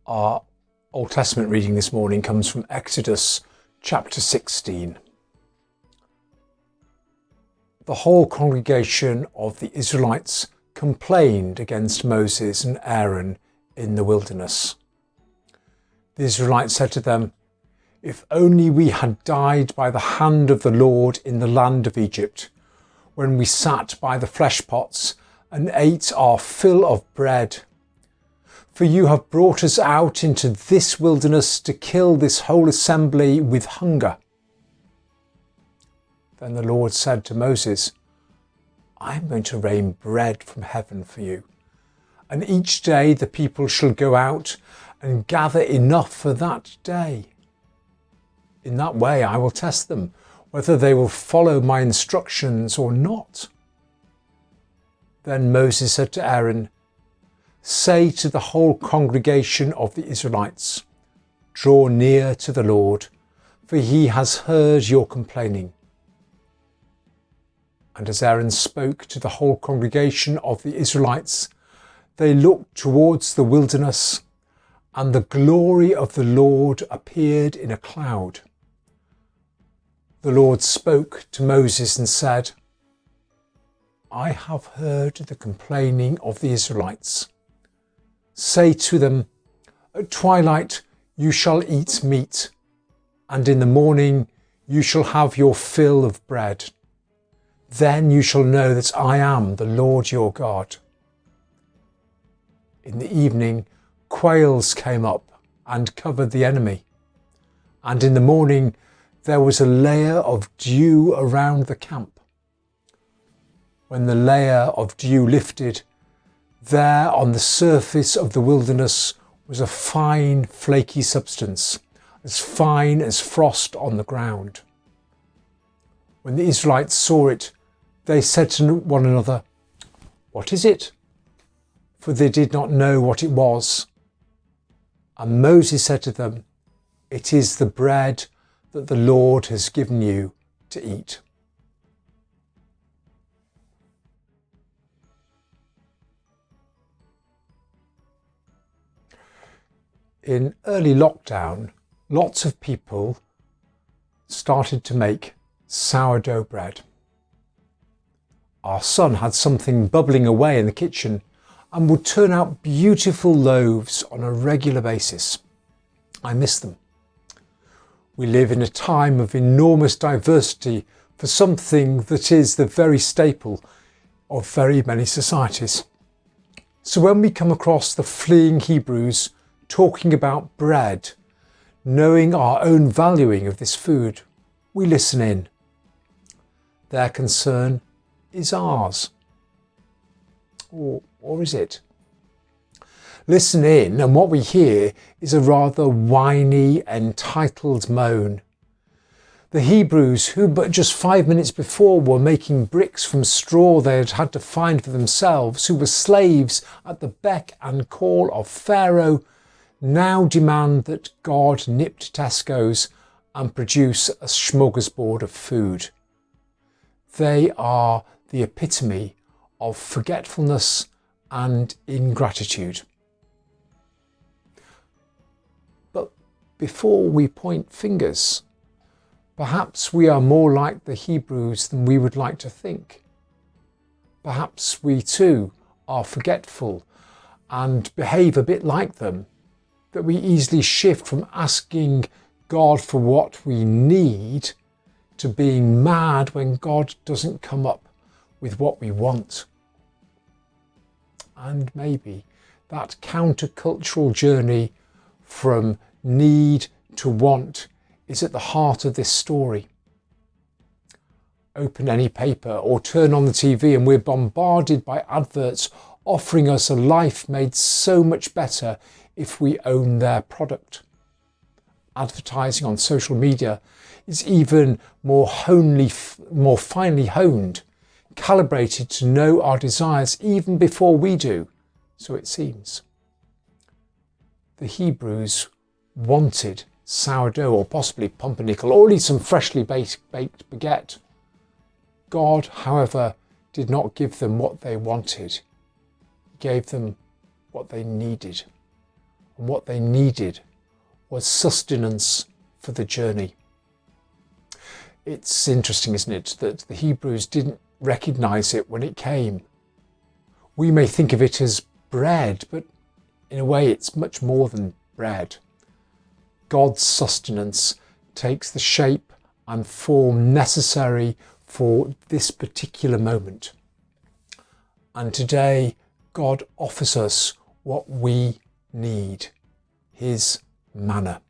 Our Old Testament reading this morning comes from Exodus chapter 16. The whole congregation of the Israelites complained against Moses and Aaron in the wilderness. The Israelites said to them, "If only we had died by the hand of the Lord in the land of Egypt, when we sat by the flesh pots and ate our fill of bread. For you have brought us out into this wilderness to kill this whole assembly with hunger." Then the Lord said to Moses, "I am going to rain bread from heaven for you, and each day the people shall go out and gather enough for that day. In that way I will test them, whether they will follow my instructions or not." Then Moses said to Aaron, "Say to the whole congregation of the Israelites, 'Draw near to the Lord, for he has heard your complaining.'" And as Aaron spoke to the whole congregation of the Israelites, they looked towards the wilderness, and the glory of the Lord appeared in a cloud. The Lord spoke to Moses and said, "I have heard the complaining of the Israelites. Say to them, at twilight you shall eat meat, and in the morning you shall have your fill of bread. Then you shall know that I am the Lord your God." In the evening, quails came up and covered the enemy, and in the morning there was a layer of dew around the camp. When the layer of dew lifted, there on the surface of the wilderness was a fine, flaky substance, as fine as frost on the ground. When the Israelites saw it, they said to one another, "What is it?" For they did not know what it was. And Moses said to them, "It is the bread that the Lord has given you to eat." In early lockdown, lots of people started to make sourdough bread. Our son had something bubbling away in the kitchen and would turn out beautiful loaves on a regular basis. I miss them. We live in a time of enormous diversity for something that is the very staple of very many societies. So when we come across the fleeing Hebrews talking about bread, knowing our own valuing of this food, we listen in. Their concern is ours. Or is it? Listen in, and what we hear is a rather whiny, entitled moan. The Hebrews, who but just 5 minutes before were making bricks from straw they had had to find for themselves, who were slaves at the beck and call of Pharaoh, now demand that God nip to Tesco's and produce a smorgasbord of food. They are the epitome of forgetfulness and ingratitude. But before we point fingers, perhaps we are more like the Hebrews than we would like to think. Perhaps we too are forgetful and behave a bit like them, that we easily shift from asking God for what we need to being mad when God doesn't come up with what we want. And maybe that countercultural journey from need to want is at the heart of this story. Open any paper or turn on the TV and we're bombarded by adverts offering us a life made so much better if we own their product. Advertising on social media is even more finely honed, calibrated to know our desires even before we do, so it seems. The Hebrews wanted sourdough or possibly pumpernickel or at least some freshly baked baguette. God, however, did not give them what they wanted. He gave them what they needed. and what they needed was sustenance for the journey. It's interesting, isn't it, that the Hebrews didn't recognize it when it came. We may think of it as bread, but in a way it's much more than bread. God's sustenance takes the shape and form necessary for this particular moment. And today, God offers us what we need, his manna.